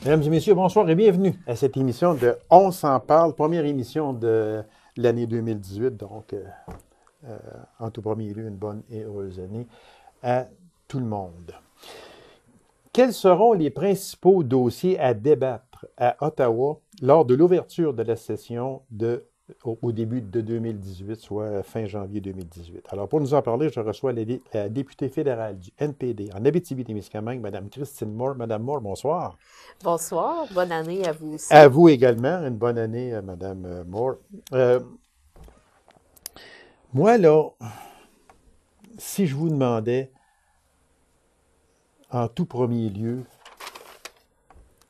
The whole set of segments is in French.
Mesdames et messieurs, bonsoir et bienvenue à cette émission de On s'en parle, première émission de l'année 2018. Donc, en tout premier lieu, une bonne et heureuse année à tout le monde. Quels seront les principaux dossiers à débattre à Ottawa lors de l'ouverture de la session au début de 2018, soit fin janvier 2018? Alors, pour nous en parler, je reçois la députée fédérale du NPD en Abitibi-Témiscamingue, Mme Christine Moore. Mme Moore, bonsoir. Bonsoir, bonne année à vous À aussi. vous également, une bonne année, Mme Moore. Euh, Moi, là, si je vous demandais en tout premier lieu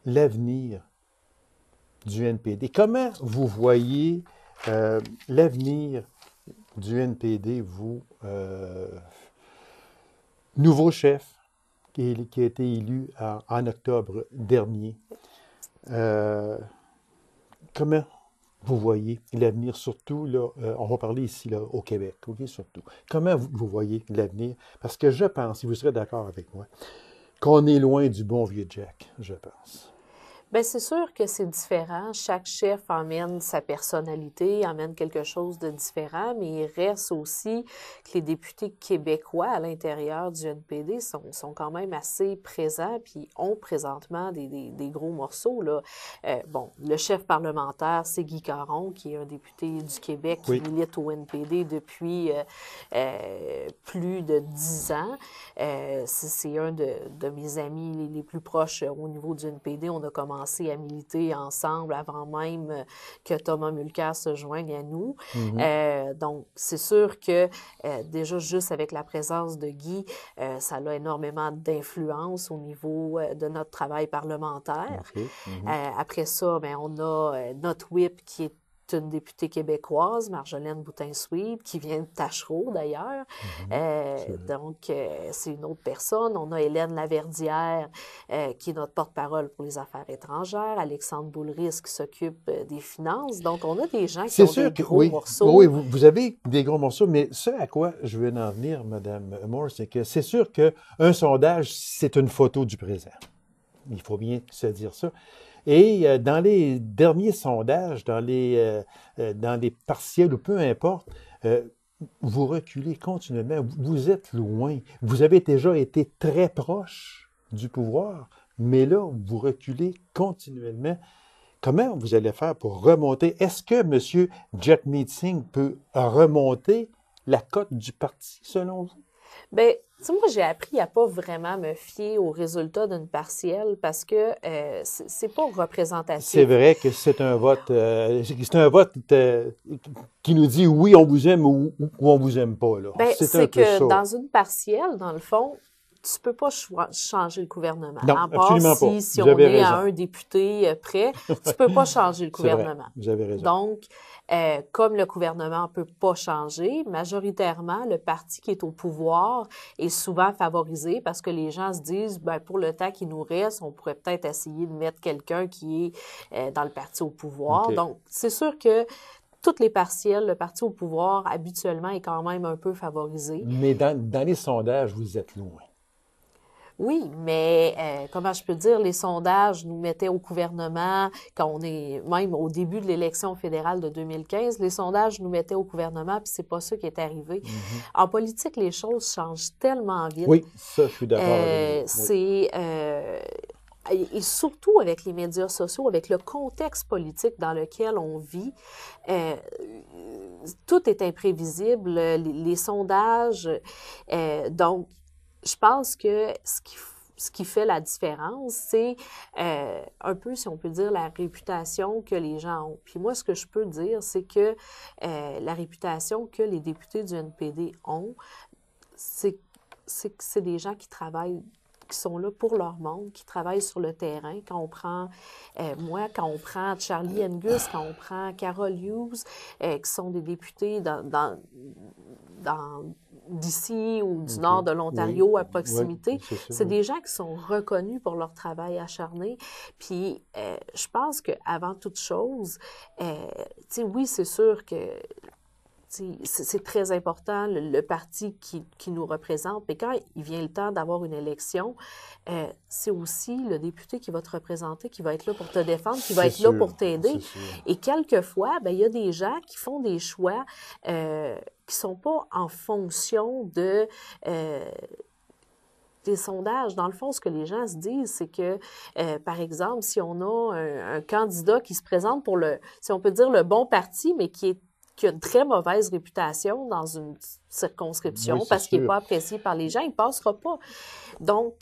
l'avenir du NPD, comment vous voyez l'avenir du NPD, vous, nouveau chef qui a été élu en octobre dernier, euh, comment vous voyez l'avenir, surtout, là, on va parler ici là, au Québec, OK, surtout. Comment vous voyez l'avenir? Parce que je pense, si vous serez d'accord avec moi, qu'on est loin du bon vieux Jack, je pense. Bien, c'est sûr que c'est différent. Chaque chef emmène sa personnalité, emmène quelque chose de différent, mais il reste aussi que les députés québécois à l'intérieur du NPD sont quand même assez présents, puis ont présentement des gros morceaux, là. Bon, le chef parlementaire, c'est Guy Caron, qui est un député du Québec qui Oui, milite au NPD depuis plus de 10 ans. C'est un de mes amis les plus proches au niveau du NPD. On a commencé à militer ensemble avant même que Thomas Mulcair se joigne à nous. mhm, Donc, c'est sûr que déjà, juste avec la présence de Guy, ça a énormément d'influence au niveau de notre travail parlementaire. OK, mhm, Après ça, ben, on a notre whip qui est une députée québécoise, Marjolaine Boutin-Sweet, qui vient de Tachereau d'ailleurs. mhm, c'est vrai. C'est une autre personne. On a Hélène Laverdière, qui est notre porte-parole pour les affaires étrangères. Alexandre Boulris, qui s'occupe des finances. Donc, on a des gens qui C'est ont des sûr que, gros oui, oui, morceaux. vous avez des gros morceaux, mais ce à quoi je veux en venir, Mme Moore, c'est que c'est sûr qu'un sondage, c'est une photo du présent. Il faut bien se dire ça. Et dans les derniers sondages, dans les partiels ou peu importe, euh, vous reculez continuellement. Vous êtes loin. Vous avez déjà été très proche du pouvoir, mais là, vous reculez continuellement. Comment vous allez faire pour remonter? Est-ce que M. Jagmeet Singh peut remonter la cote du parti, selon vous? Ben, tu sais, moi, j'ai appris à pas vraiment me fier aux résultats d'une partielle parce que c'est pas C'est représentatif. vrai que c'est un vote qui nous dit oui, on vous aime ou on vous aime pas, là. Ben, C'est un c'est peu que ça. dans une partielle, dans le fond, tu peux pas changer le gouvernement. Non, À part absolument pas. si Vous on avez est à raison. un député près, tu peux pas changer le C'est vrai. gouvernement. Vous avez raison. Donc, comme le gouvernement peut pas changer, majoritairement, le parti qui est au pouvoir est souvent favorisé parce que les gens se disent, ben, pour le temps qui nous reste, on pourrait peut-être essayer de mettre quelqu'un qui est dans le parti au pouvoir. OK. Donc, c'est sûr que toutes les partielles, le parti au pouvoir, habituellement, est quand même un peu favorisé. Mais dans les sondages, vous êtes loin. Oui, mais comment je peux dire, les sondages nous mettaient au gouvernement, quand on est même au début de l'élection fédérale de 2015, les sondages nous mettaient au gouvernement, puis c'est pas ça qui est arrivé. Mhm. En politique, les choses changent tellement vite. Oui, ça, je suis d'accord avec vous. Oui. C'est et surtout avec les médias sociaux, avec le contexte politique dans lequel on vit, euh, tout est imprévisible. Les sondages, donc je pense que ce qui fait la différence, c'est un peu, si on peut dire, la réputation que les gens ont. Puis moi, ce que je peux dire, c'est que la réputation que les députés du NPD ont, c'est que c'est des gens qui travaillent qui sont là pour leur monde, qui travaillent sur le terrain. Quand on prend quand on prend Charlie Angus, quand on prend Carol Hughes, qui sont des députés dans d'ici ou du OK. nord de Oui. l'Ontario à Oui, proximité, c'est ça, c'est oui. des gens qui sont reconnus pour leur travail acharné. Puis je pense qu'avant toute chose, tu sais, oui, c'est sûr que c'est très important, le parti qui nous représente. Mais quand il vient le temps d'avoir une élection, c'est aussi le député qui va te représenter, qui va être là pour te défendre, qui va être là pour t'aider. Et quelquefois, il y a des gens qui font des choix qui ne sont pas en fonction de... des sondages. Dans le fond, ce que les gens se disent, c'est que, par exemple, si on a un candidat qui se présente pour si on peut dire le bon parti, mais qui a une très mauvaise réputation dans une circonscription parce qu'il n'est pas apprécié par les gens, il ne passera pas. Donc,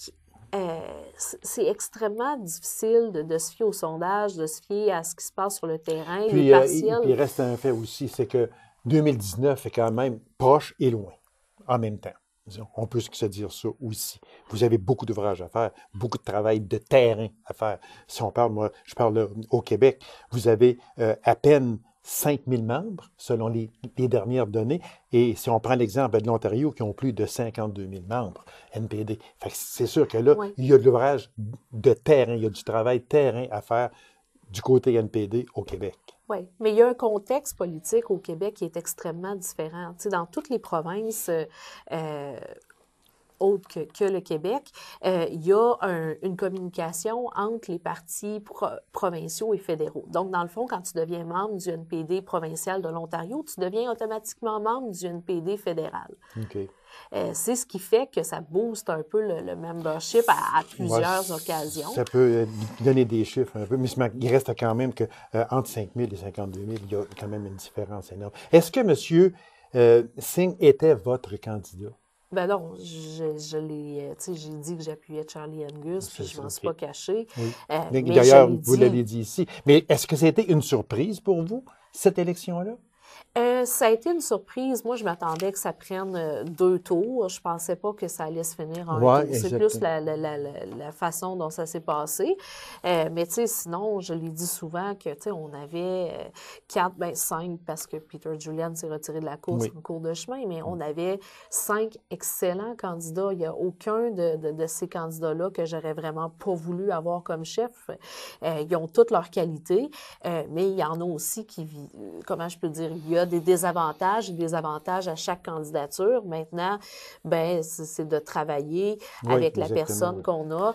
c'est extrêmement difficile de se fier aux sondages, de se fier à ce qui se passe sur le terrain, les partiels. Puis il reste un fait aussi, c'est que 2019 est quand même proche et loin en même temps. On peut se dire ça aussi. Vous avez beaucoup d'ouvrages à faire, beaucoup de travail de terrain à faire. Si on parle, moi, je parle au Québec, vous avez à peine 5 000 membres, selon les dernières données. Et si on prend l'exemple de l'Ontario, qui ont plus de 52 000 membres, NPD. Fait que c'est sûr que là, il y a de l'ouvrage de terrain, il y a du travail de terrain à faire du côté NPD au Québec. Oui, mais il y a un contexte politique au Québec qui est extrêmement différent. Tu sais, dans toutes les provinces autres que le Québec, il y a une communication entre les partis provinciaux et fédéraux. Donc, dans le fond, quand tu deviens membre du NPD provincial de l'Ontario, tu deviens automatiquement membre du NPD fédéral. OK. C'est ce qui fait que ça booste un peu le membership à plusieurs occasions. Ça peut donner des chiffres un peu, mais il reste quand même que entre 5 000 et 52 000, il y a quand même une différence énorme. Est-ce que M. Singh était votre candidat? Ben non, j'ai dit que j'appuyais Charlie Angus, puis je m'en suis pas cachée. Oui. Mais d'ailleurs, vous l'avez dit ici. Mais est-ce que ça a été une surprise pour vous, cette élection-là? Ça a été une surprise. Moi, je m'attendais que ça prenne 2 tours. Je pensais pas que ça allait se finir en un tour. C'est plus la façon dont ça s'est passé. Mais tu sais, sinon, je l'ai dit souvent que, tu sais, on avait 5 parce que Peter Julian s'est retiré de la course en cours de chemin, mais on avait 5 excellents candidats. Il n'y a aucun de ces candidats-là que j'aurais vraiment pas voulu avoir comme chef. Ils ont toutes leurs qualités, mais il y en a aussi qui, comment je peux dire, il y a des désavantages et des avantages à chaque candidature. Maintenant, ben c'est de travailler avec la personne qu'on a.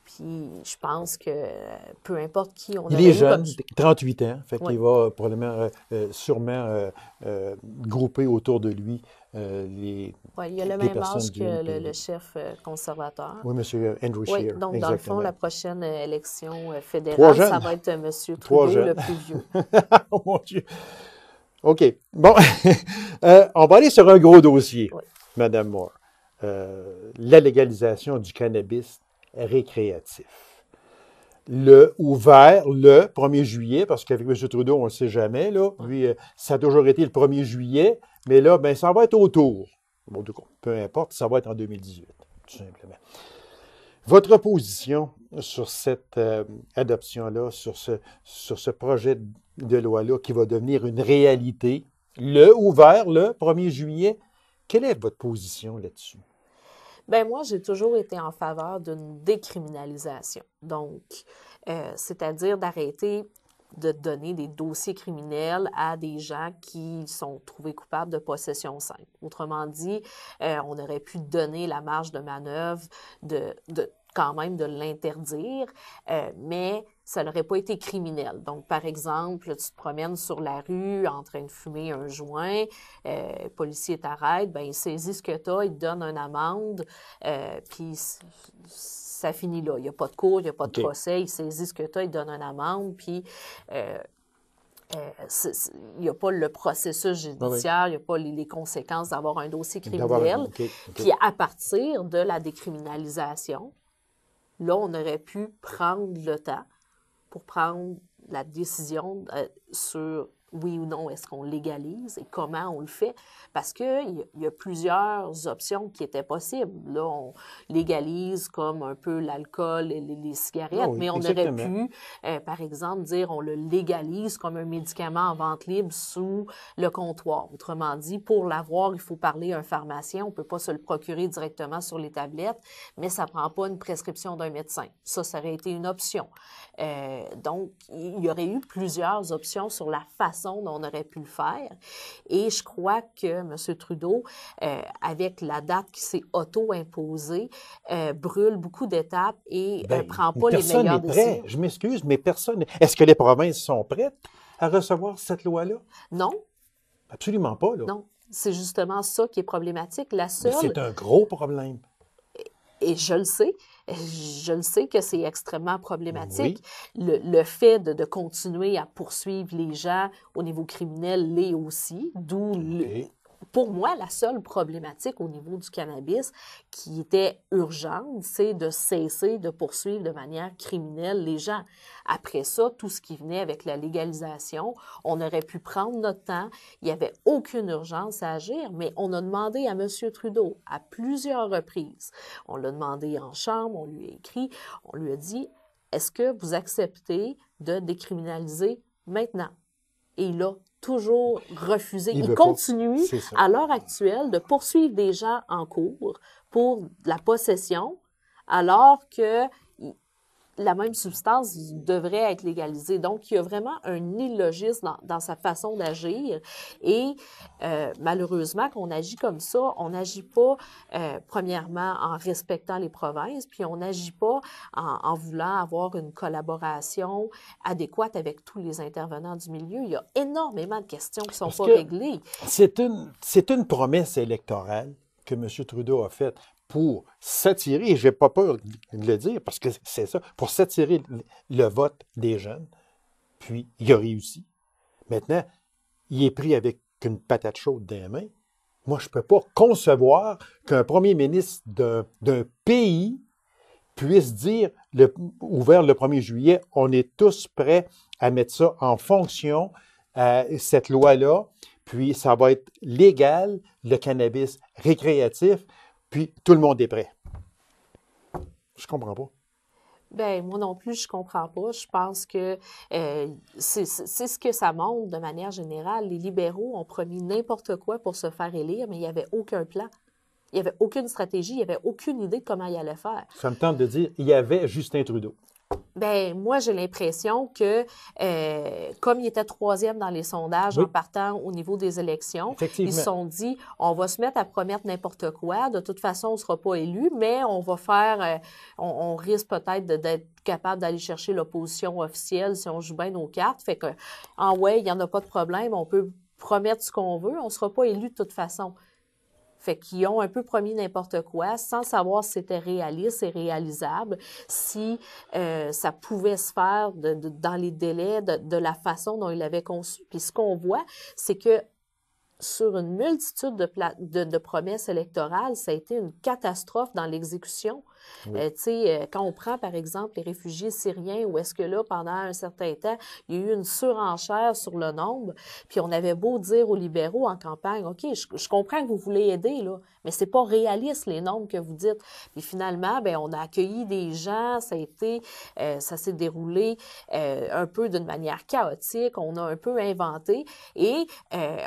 Puis je pense que peu importe qui on a. Il est jeune, 38 ans, fait qu'il va probablement, sûrement grouper autour de lui les il y a le même âge que le chef conservateur. Oui, M. Andrew Scheer. Oui, donc dans le fond, la prochaine élection 3 fédérale, jeunes. ça va être M. Trudeau, le plus vieux. Oh mon Dieu! OK. Bon, on va aller sur un gros dossier, Mme Moore. La légalisation du cannabis récréatif. Ouvert le 1er juillet, parce qu'avec M. Trudeau, on ne le sait jamais, là. Lui, ça a toujours été le 1er juillet, mais là, ben, ça va être autour. Bon, peu importe, ça va être en 2018, tout simplement. Votre position sur cette adoption-là, sur ce projet de loi-là qui va devenir une réalité, ouvert le 1er juillet, quelle est votre position là-dessus? Bien, moi, j'ai toujours été en faveur d'une décriminalisation. Donc, c'est-à-dire d'arrêter de donner des dossiers criminels à des gens qui sont trouvés coupables de possession simple. Autrement dit, on aurait pu donner la marge de manœuvre quand même de l'interdire, mais ça n'aurait pas été criminel. Donc, par exemple, tu te promènes sur la rue en train de fumer un joint, le policier t'arrête, ben il saisit ce que tu as, il te donne une amende, puis ça finit là. Il n'y a pas de cour, il n'y a pas de procès, il saisit ce que tu as, il te donne une amende, puis il n'y a pas le processus judiciaire, il n'y a pas les conséquences d'avoir un dossier criminel. Puis à partir de la décriminalisation, là, on aurait pu prendre le temps pour prendre la décision sur oui ou non, est-ce qu'on légalise et comment on le fait? Parce qu'il y a plusieurs options qui étaient possibles. Là, on légalise comme un peu l'alcool et les cigarettes, mais on aurait pu, par exemple, dire on le légalise comme un médicament en vente libre sous le comptoir. Autrement dit, pour l'avoir, il faut parler à un pharmacien. On ne peut pas se le procurer directement sur les tablettes, mais ça ne prend pas une prescription d'un médecin. Ça aurait été une option. Donc, il y aurait eu plusieurs options sur la façon façon dont on aurait pu le faire. Et je crois que M. Trudeau, avec la date qui s'est auto-imposée, brûle beaucoup d'étapes et prend pas les meilleures décisions. Je m'excuse, mais personne. Est-ce que les provinces sont prêtes à recevoir cette loi-là? Non. Absolument pas, là. Non. C'est justement ça qui est problématique. La seule... Mais c'est un gros problème. Et je le sais que c'est extrêmement problématique. Oui. Le fait de continuer à poursuivre les gens au niveau criminel l'est aussi, d'où pour moi, la seule problématique au niveau du cannabis qui était urgente, c'est de cesser de poursuivre de manière criminelle les gens. Après ça, tout ce qui venait avec la légalisation, on aurait pu prendre notre temps. Il n'y avait aucune urgence à agir, mais on a demandé à M. Trudeau à plusieurs reprises. On l'a demandé en chambre, on lui a écrit, on lui a dit « Est-ce que vous acceptez de décriminaliser maintenant? » Et il a toujours refusé. Il continue à l'heure actuelle de poursuivre des gens en cours pour la possession, alors que la même substance devrait être légalisée. Donc, il y a vraiment un illogisme dans sa façon d'agir. Et malheureusement, quand on agit comme ça, on n'agit pas, premièrement, en respectant les provinces, puis on n'agit pas en voulant avoir une collaboration adéquate avec tous les intervenants du milieu. Il y a énormément de questions qui ne sont pas réglées. C'est une promesse électorale que M. Trudeau a faite pour s'attirer, et je n'ai pas peur de le dire, parce que c'est ça, pour s'attirer le vote des jeunes. Puis, il a réussi. Maintenant, il est pris avec une patate chaude dans les mains. Moi, je ne peux pas concevoir qu'un premier ministre d'un pays puisse dire, ouvert le 1er juillet, on est tous prêts à mettre ça en fonction, cette loi-là, puis ça va être légal, le cannabis récréatif, puis tout le monde est prêt. Je comprends pas. Bien, moi non plus, je comprends pas. Je pense que c'est ce que ça montre de manière générale. Les libéraux ont promis n'importe quoi pour se faire élire, mais il n'y avait aucun plan. Il n'y avait aucune stratégie, il n'y avait aucune idée de comment il allait faire. Ça me tente de dire, il y avait Justin Trudeau. Bien, moi, j'ai l'impression que, comme il était 3e dans les sondages en partant au niveau des élections, ils se sont dit, on va se mettre à promettre n'importe quoi. De toute façon, on ne sera pas élu, mais on va faire, on risque peut-être d'être capable d'aller chercher l'opposition officielle si on joue bien nos cartes. Fait que, ouais, il n'y en a pas de problème, on peut promettre ce qu'on veut, on ne sera pas élu de toute façon. Fait qu'ils ont un peu promis n'importe quoi sans savoir si c'était réaliste et réalisable, si ça pouvait se faire dans les délais, de la façon dont ils l'avaient conçu. Puis ce qu'on voit, c'est que sur une multitude de promesses électorales, ça a été une catastrophe dans l'exécution. Oui. Quand on prend, par exemple, les réfugiés syriens, où est-ce que là, pendant un certain temps, il y a eu une surenchère sur le nombre, puis on avait beau dire aux libéraux en campagne, OK, je comprends que vous voulez aider, là, mais c'est pas réaliste, les nombres que vous dites. Puis finalement, bien, on a accueilli des gens, ça s'est déroulé un peu d'une manière chaotique, on a un peu inventé, et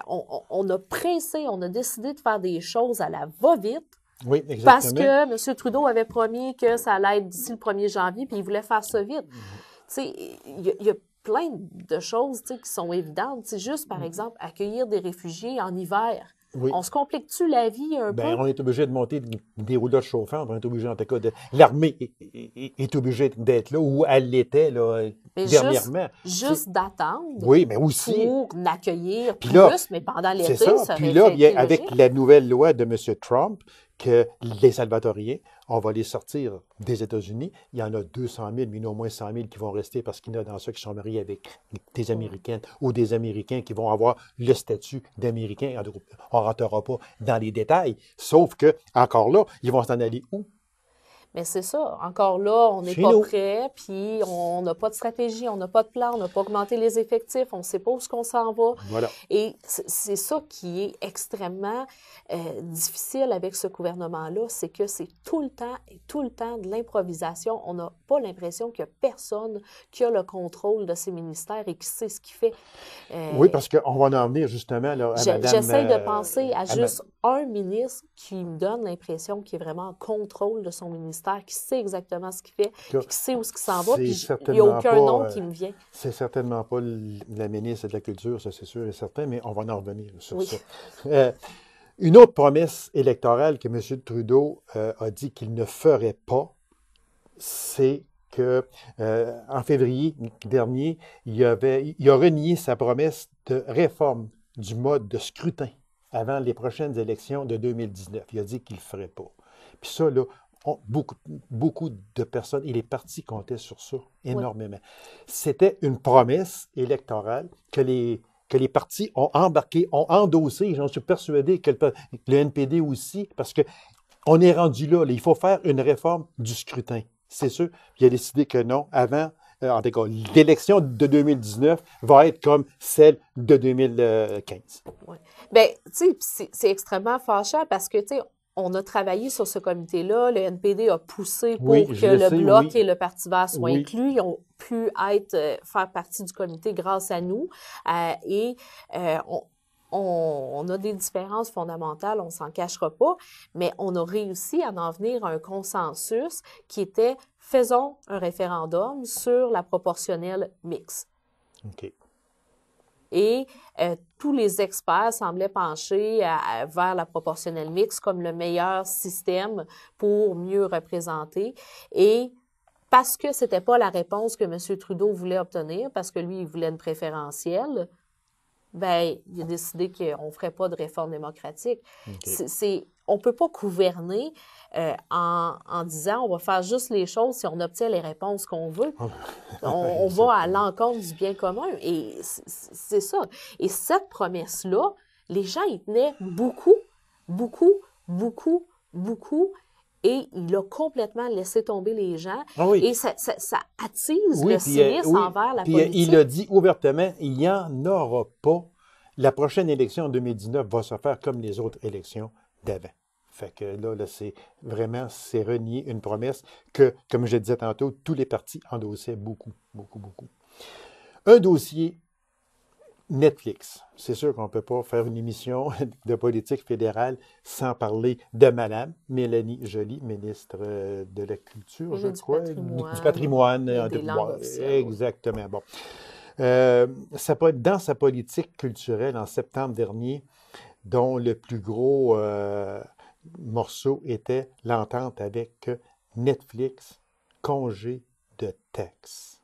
on a pressé, on a décidé de faire des choses à la va-vite. Oui, exactement. Parce que M. Trudeau avait promis que ça allait être d'ici le 1er janvier, puis il voulait faire ça vite. Tu sais, il y a plein de choses qui sont évidentes. C'est juste, par exemple, accueillir des réfugiés en hiver. Oui. On se complique-tu la vie un peu? On est obligé de monter des rouleaux chauffantes. On est obligé, en tout cas, l'armée est obligée d'être là, où elle l'était là, dernièrement. Juste d'attendre. Oui, mais aussi. Pour l'accueillir plus, mais pendant l'été, ça. Puis là, avec la nouvelle loi de M. Trump, que les salvatoriens, on va les sortir des États-Unis. Il y en a 200 000, mais il y en a au moins 100 000 qui vont rester parce qu'il y en a dans ceux qui sont mariés avec des Américaines ou des Américains qui vont avoir le statut d'Américain. On ne rentrera pas dans les détails. Sauf que, encore là, ils vont s'en aller où? Mais c'est ça. Encore là, on n'est pas prêt, puis on n'a pas de stratégie, on n'a pas de plan, on n'a pas augmenté les effectifs, on ne sait pas où on s'en va. Voilà. Et c'est ça qui est extrêmement difficile avec ce gouvernement-là, c'est que c'est tout le temps de l'improvisation. On n'a pas l'impression qu'il n'y a personne qui a le contrôle de ces ministères et qui sait ce qu'il fait. Oui, parce qu'on va en venir justement là, à J'essaie de penser à juste un ministre qui me donne l'impression qu'il est vraiment en contrôle de son ministère, qui sait exactement ce qu'il fait, qui sait où ce qui s'en va, puis il n'y a aucun nom qui me vient. C'est certainement pas la ministre de la Culture, ça c'est sûr et certain, mais on va en revenir sur ça. Une autre promesse électorale que M. Trudeau a dit qu'il ne ferait pas, c'est que en février dernier, il a renié sa promesse de réforme du mode de scrutin avant les prochaines élections de 2019. Il a dit qu'il ne le ferait pas. Puis ça, là, beaucoup de personnes et les partis comptaient sur ça énormément. C'était une promesse électorale que les partis ont embarqué, ont endossé. J'en suis persuadé que le NPD aussi, parce qu'on est rendu là. Il faut faire une réforme du scrutin. C'est sûr. Il a décidé que non. Avant, en tout cas, l'élection de 2019 va être comme celle de 2015. Oui. Bien, tu sais, c'est extrêmement fâchant parce que, tu sais, on a travaillé sur ce comité-là. Le NPD a poussé pour que le Bloc et le Parti vert soient inclus. Ils ont pu faire partie du comité grâce à nous. On a des différences fondamentales, on ne s'en cachera pas, mais on a réussi à en venir à un consensus qui était « faisons un référendum sur la proportionnelle mixte ». OK. Et tous les experts semblaient pencher vers la proportionnelle mixte comme le meilleur système pour mieux représenter. Et parce que ce n'était pas la réponse que M. Trudeau voulait obtenir, parce que lui, il voulait une préférentielle, bien, il a décidé qu'on ne ferait pas de réforme démocratique. Okay. On ne peut pas gouverner en disant on va faire juste les choses si on obtient les réponses qu'on veut. On va à l'encontre du bien commun. Et c'est ça. Et cette promesse-là, les gens y tenaient beaucoup, beaucoup, beaucoup, beaucoup. Et il a complètement laissé tomber les gens. Et ça attise le cynisme envers la politique. Il a dit ouvertement, il n'y en aura pas. La prochaine élection en 2019 va se faire comme les autres élections d'avant. Fait que là c'est renier une promesse que, comme je disais tantôt, tous les partis endossaient beaucoup, beaucoup, beaucoup. Un dossier Netflix. C'est sûr qu'on ne peut pas faire une émission de politique fédérale sans parler de Mme Mélanie Joly, ministre de la Culture, je crois. Du patrimoine. Des langues officielles. Exactement. Bon. Dans sa politique culturelle en septembre dernier, dont le plus gros morceau était l'entente avec Netflix, congé de taxes.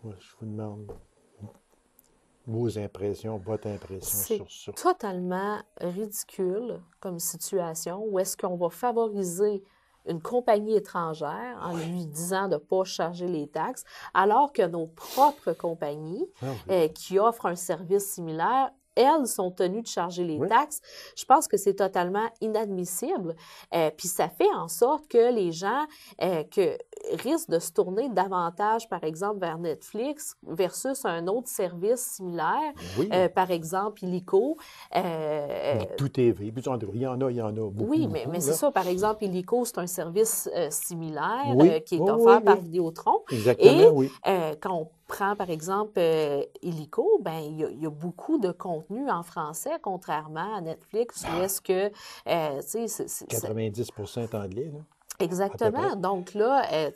Moi, je vous demande vos impressions, votre impression sur ça. C'est totalement ridicule comme situation où est-ce qu'on va favoriser une compagnie étrangère en lui disant de ne pas charger les taxes, alors que nos propres compagnies qui offrent un service similaire, elles sont tenues de charger les taxes. Je pense que c'est totalement inadmissible. Puis ça fait en sorte que les gens risquent de se tourner davantage, par exemple, vers Netflix versus un autre service similaire, par exemple, Illico. Tout TV, il y en a beaucoup. Oui, mais c'est ça. Par exemple, Illico, c'est un service similaire qui est offert par Vidéotron. Exactement, et quand on prend, par exemple, Illico, ben il y a beaucoup de contenu en français, contrairement à Netflix, où est-ce que, 90% est anglais, là. Exactement. Donc là,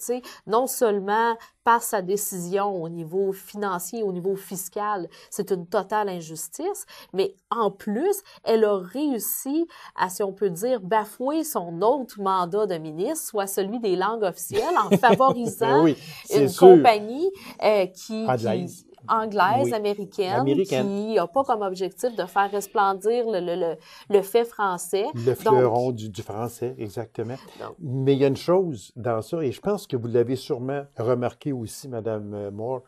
non seulement par sa décision au niveau financier, au niveau fiscal, c'est une totale injustice, mais en plus, elle a réussi à, si on peut dire, bafouer son autre mandat de ministre, soit celui des langues officielles, en favorisant une compagnie anglaise, américaine, qui n'a pas comme objectif de faire resplendir le fait français. Le fleuron du français, exactement. Mais il y a une chose dans ça, et je pense que vous l'avez sûrement remarqué aussi, Mme Moore.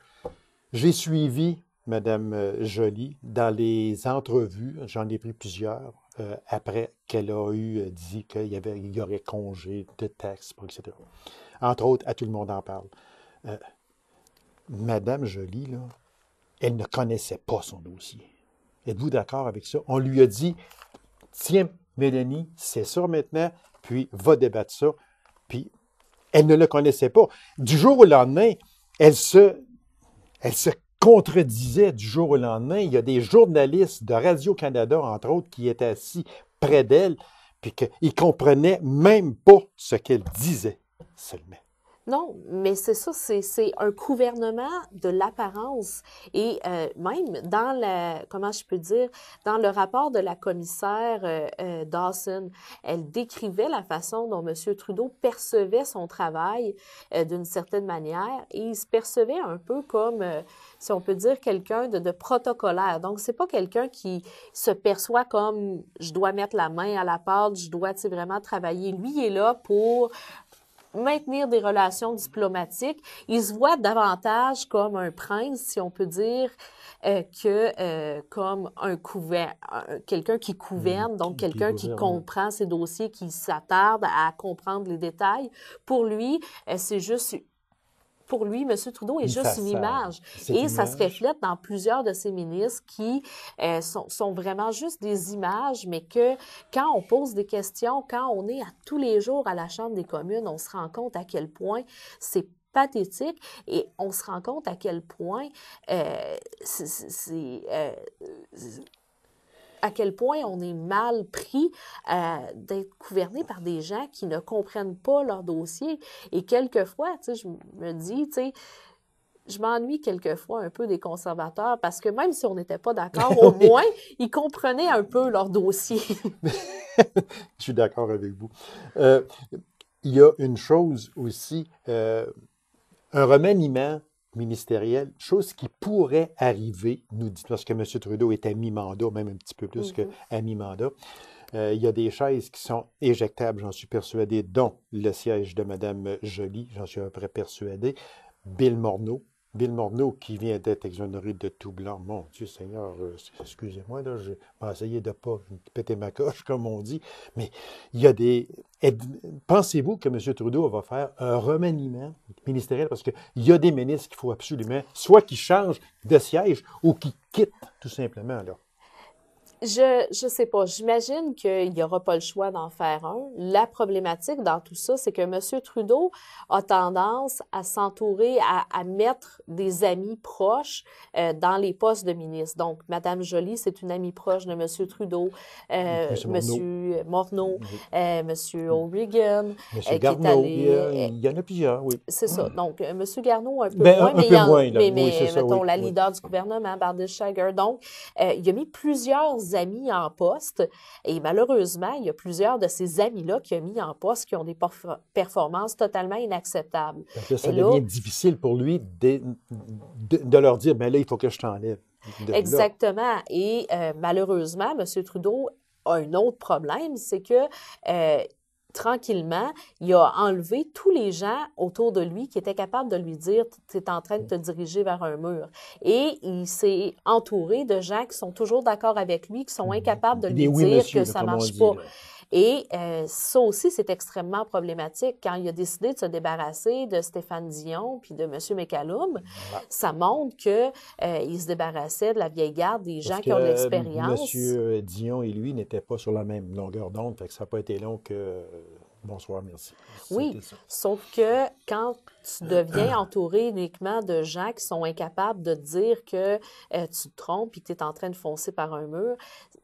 J'ai suivi Mme Joly dans les entrevues, j'en ai pris plusieurs, après qu'elle a dit qu'il y aurait congé de taxes, etc. Entre autres, à Tout le monde en parle. Mme Joly, là, elle ne connaissait pas son dossier. Êtes-vous d'accord avec ça? On lui a dit, tiens, Mélanie, c'est ça maintenant, puis va débattre ça. Puis elle ne le connaissait pas. Du jour au lendemain, elle se contredisait du jour au lendemain. Il y a des journalistes de Radio-Canada, entre autres, qui étaient assis près d'elle, puis qu'ils ne comprenaient même pas ce qu'elle disait seulement. Non, mais c'est ça, c'est un gouvernement de l'apparence. Et même dans comment je peux dire, dans le rapport de la commissaire Dawson, elle décrivait la façon dont M. Trudeau percevait son travail d'une certaine manière, et il se percevait un peu comme, si on peut dire, quelqu'un de protocolaire. Donc, c'est pas quelqu'un qui se perçoit comme je dois mettre la main à la pâte, je dois, tu sais, vraiment travailler. Lui, il est là pour maintenir des relations diplomatiques. Il se voit davantage comme un prince, si on peut dire, que comme quelqu'un qui gouverne, donc quelqu'un qui comprend ses dossiers, qui s'attarde à comprendre les détails. Pour lui, M. Trudeau est juste une image. Et ça se reflète dans plusieurs de ses ministres qui sont vraiment juste des images, mais que quand on pose des questions, quand on est à tous les jours à la Chambre des communes, on se rend compte à quel point c'est pathétique et on se rend compte à quel point à quel point on est mal pris d'être gouverné par des gens qui ne comprennent pas leur dossier. Et quelquefois, tu sais, je me dis, tu sais, je m'ennuie quelquefois un peu des conservateurs parce que même si on n'était pas d'accord, au moins, ils comprenaient un peu leur dossier. Je suis d'accord avec vous. Il y a une chose aussi, un remaniement ministériel, chose qui pourrait arriver, nous dit, parce que M. Trudeau est à mi-mandat, même un petit peu plus qu'à mi-mandat. Il y a des chaises qui sont éjectables, j'en suis persuadé, dont le siège de Mme Joly, j'en suis à peu près persuadé. Bill Morneau qui vient d'être exonéré de tout blanc. Mon Dieu Seigneur, excusez-moi, là, je vais essayer de ne pas péter ma coche, comme on dit, mais il y a des... Pensez-vous que M. Trudeau va faire un remaniement ministériel? Parce qu'il y a des ministres qu'il faut absolument, soit qu'ils changent de siège ou qu'ils quittent, tout simplement, là. Je sais pas. J'imagine qu'il n'y aura pas le choix d'en faire un. La problématique dans tout ça, c'est que M. Trudeau a tendance à s'entourer, à mettre des amis proches dans les postes de ministre. Donc, Mme Joly, c'est une amie proche de M. Trudeau. M. Morneau, M. O'Regan, M. Garneau, il y en a plusieurs, oui. C'est ça. Donc, M. Garneau, un peu Ben, moins, un peu moins, là. mais Oui, c'est ça, mettons, oui, la oui. leader du gouvernement, Bardish Chagger. Donc, il a mis plusieurs amis en poste et malheureusement, il y a plusieurs de ces amis-là qu'il a mis en poste qui ont des performances totalement inacceptables. Là, ça devient difficile pour lui de leur dire, ben là, il faut que je t'enlève. Exactement. Et malheureusement, M. Trudeau a un autre problème, c'est que tranquillement, il a enlevé tous les gens autour de lui qui étaient capables de lui dire « tu es en train de te diriger vers un mur ». Et il s'est entouré de gens qui sont toujours d'accord avec lui, qui sont incapables de lui dire que ça ne marche pas. Et ça aussi, c'est extrêmement problématique. Quand il a décidé de se débarrasser de Stéphane Dion puis de M. McCallum, ça montre qu'il se débarrassait de la vieille garde, des gens qui ont de l'expérience. M. Dion et lui n'étaient pas sur la même longueur d'onde, fait que ça n'a pas été long que... Bonsoir, merci. Oui, sauf que quand tu deviens entouré uniquement de gens qui sont incapables de dire que tu te trompes et que tu es en train de foncer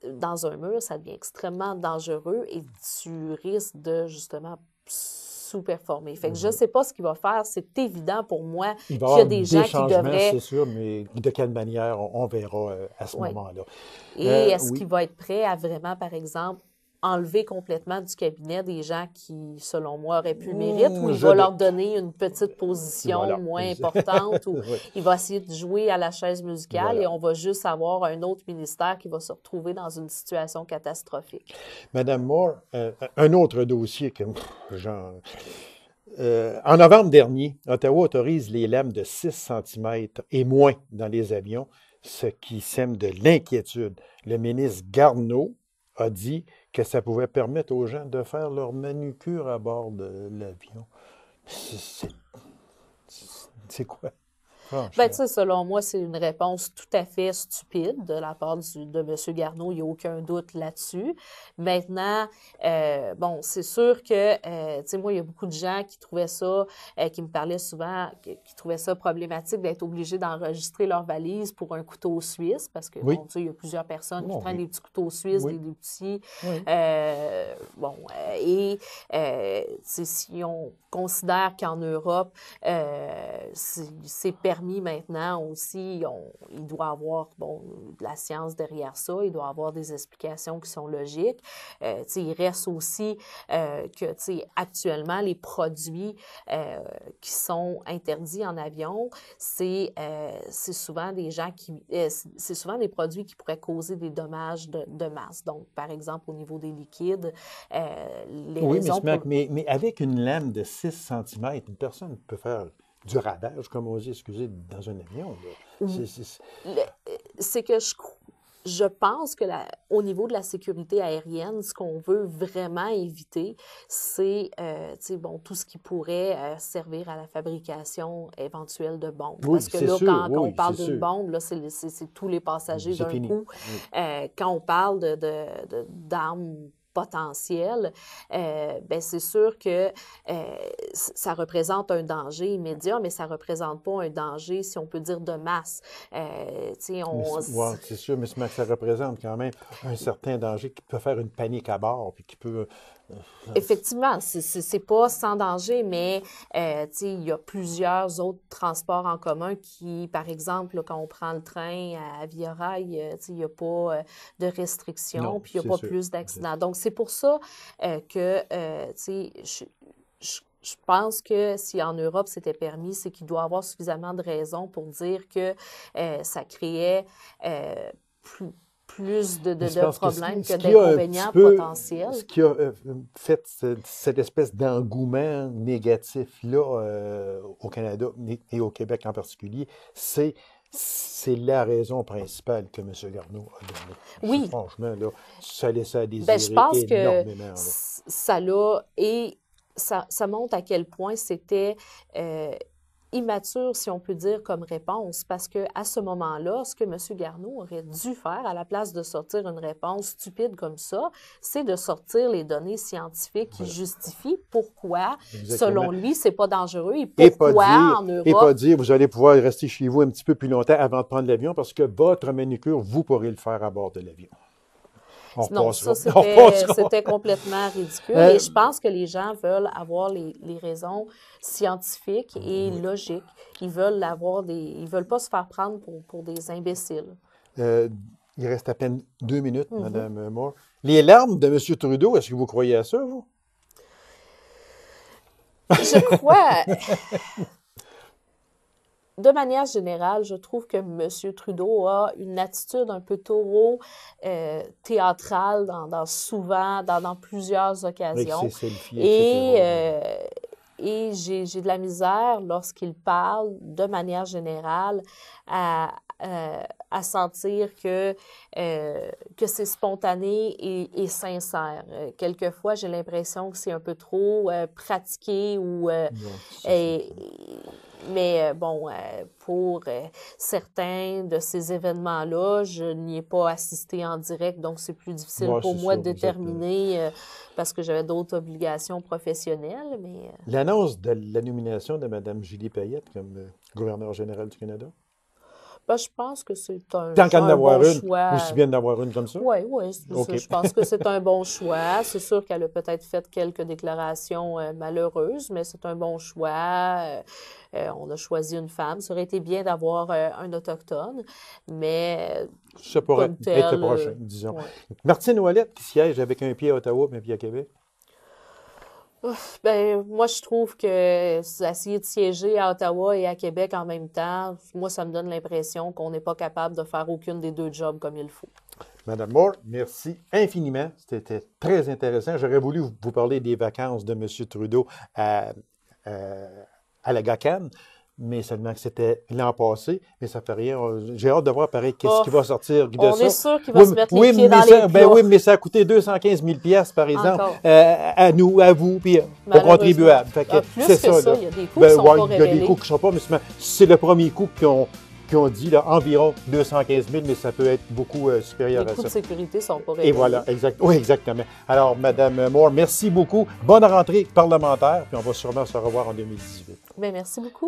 dans un mur, ça devient extrêmement dangereux et tu risques de, justement, sous-performer. Fait que je ne sais pas ce qu'il va faire. C'est évident pour moi qu'il y a des gens qui devraient... c'est sûr, mais de quelle manière, on verra à ce moment-là. Et est-ce qu'il va être prêt à vraiment, par exemple, enlever complètement du cabinet des gens qui, selon moi, auraient pu le mérite, ou il va leur donner une petite position moins importante, ou il va essayer de jouer à la chaise musicale et on va juste avoir un autre ministère qui va se retrouver dans une situation catastrophique. Madame Moore, un autre dossier que en novembre dernier, Ottawa autorise les lames de 6 cm et moins dans les avions, ce qui sème de l'inquiétude. Le ministre Garneau a dit que ça pouvait permettre aux gens de faire leur manucure à bord de l'avion. C'est quoi? franchement. Ben, tu sais, selon moi, c'est une réponse tout à fait stupide de la part de M. Garneau. Il n'y a aucun doute là-dessus. Maintenant, bon, c'est sûr que, tu sais, moi, il y a beaucoup de gens qui trouvaient ça, qui me parlaient souvent, qui trouvaient ça problématique d'être obligés d'enregistrer leur valise pour un couteau suisse, parce que, Oui. bon, tu sais, il y a plusieurs personnes qui Oh, traînent oui. des petits couteaux suisses, Oui. des petits. Oui. Bon, tu sais, si on considère qu'en Europe, c'est permis maintenant aussi, il doit y avoir, bon, de la science derrière ça, il doit y avoir des explications qui sont logiques. Tu sais, il reste aussi que, tu sais, actuellement, les produits qui sont interdits en avion, c'est souvent des gens c'est souvent des produits qui pourraient causer des dommages de masse. Donc, par exemple, au niveau des liquides, les Oui, raisons mais avec une lame de 6 cm, une personne peut faire du ravage, comme on dit, excusez, dans un avion. Là. C'est que je pense que au niveau de la sécurité aérienne, ce qu'on veut vraiment éviter, c'est tu sais, bon, tout ce qui pourrait servir à la fabrication éventuelle de bombes. Oui, Parce que c'est là, sûr, quand oui, on parle c'est d'une sûr. bombe, là, c'est tous les passagers C'est d'un fini. coup. Oui. Quand on parle d'armes potentielles, ben c'est sûr que ça représente un danger immédiat, mais ça ne représente pas un danger, si on peut dire, de masse. Tu sais, Ouais, c'est sûr, mais ça représente quand même un certain danger qui peut faire une panique à bord, puis qui peut... Effectivement, c'est pas sans danger, mais tu sais, il y a plusieurs autres transports en commun qui, par exemple, là, quand on prend le train à Via Rail, tu sais, il n'y a pas de restrictions, Non, puis il n'y a c'est pas sûr. plus d'accidents. Donc, c'est pour ça que, tu sais, je pense que si en Europe c'était permis, c'est qu'il doit y avoir suffisamment de raisons pour dire que ça créait plus Mais je de pense que problèmes que ce qui a un petit d'inconvénients peu, potentiels. ce qui a fait cette espèce d'engouement négatif-là au Canada et au Québec en particulier, c'est la raison principale que M. Garneau a donnée. Oui. Franchement, là, ça laissait à Ben, je désirer pense que énormément. Là. ça l'a et ça montre à quel point c'était immature, si on peut dire, comme réponse, parce que à ce moment-là, ce que M. Garneau aurait dû faire, à la place de sortir une réponse stupide comme ça, c'est de sortir les données scientifiques qui justifient pourquoi, selon lui, c'est pas dangereux et pourquoi en Et pas Europe. dire, vous allez pouvoir rester chez vous un petit peu plus longtemps avant de prendre l'avion parce que votre manucure, vous pourrez le faire à bord de l'avion. Non, ça, On repassera. c'était complètement ridicule. Et je pense que les gens veulent avoir les raisons scientifiques et logiques. Ils veulent ils veulent pas se faire prendre pour des imbéciles. Il reste à peine 2 minutes, Mme Moore. Les larmes de M. Trudeau, est-ce que vous croyez à ça, vous? Je crois... De manière générale, je trouve que M. Trudeau a une attitude un peu trop théâtrale dans plusieurs occasions. Avec ses selfies, etc. Et j'ai de la misère lorsqu'il parle, de manière générale, à sentir que c'est spontané et sincère. Quelquefois, j'ai l'impression que c'est un peu trop pratiqué ou... Mais bon, pour certains de ces événements-là, je n'y ai pas assisté en direct, donc c'est plus difficile pour moi de déterminer parce que j'avais d'autres obligations professionnelles. Mais l'annonce de la nomination de Mme Julie Payette comme gouverneure générale du Canada? Ben, je pense que c'est un bon choix. Aussi bien d'avoir une comme ça? Oui, Okay. Je pense que c'est un bon choix. C'est sûr qu'elle a peut-être fait quelques déclarations malheureuses, mais c'est un bon choix. On a choisi une femme. Ça aurait été bien d'avoir un Autochtone, mais ça pourrait être le prochain, ouais. disons. Martine Ouellette, qui siège avec un pied à Ottawa et un pied à Québec. Ben, moi, je trouve que essayer de siéger à Ottawa et à Québec en même temps, moi, ça me donne l'impression qu'on n'est pas capable de faire aucune des deux jobs comme il faut. Madame Moore, merci infiniment. C'était très intéressant. J'aurais voulu vous parler des vacances de M. Trudeau à la GACAN, mais seulement que c'était l'an passé, mais ça fait rien. J'ai hâte de voir, pareil, qu'est-ce Oh, qui va sortir de on ça. est sûr qu'il va se mettre les pieds dans les plats. Ben oui, mais ça a coûté 215 000 piastres, par exemple, Encore. à nous, à vous, puis aux Malheureusement. contribuables. Fait que Plus c'est que ça, là. il y a des coûts Ben qui sont ouais, pas il y a des révélés. coûts qui ne sont pas, mais c'est le premier coup qu'ils ont dit, là, environ 215 000, mais ça peut être beaucoup supérieur Les à coûts de ça. sécurité sont pas révélés. Et voilà, oui, exactement. Alors, Mme Moore, merci beaucoup. Bonne rentrée parlementaire, puis on va sûrement se revoir en 2018. Ben, merci beaucoup.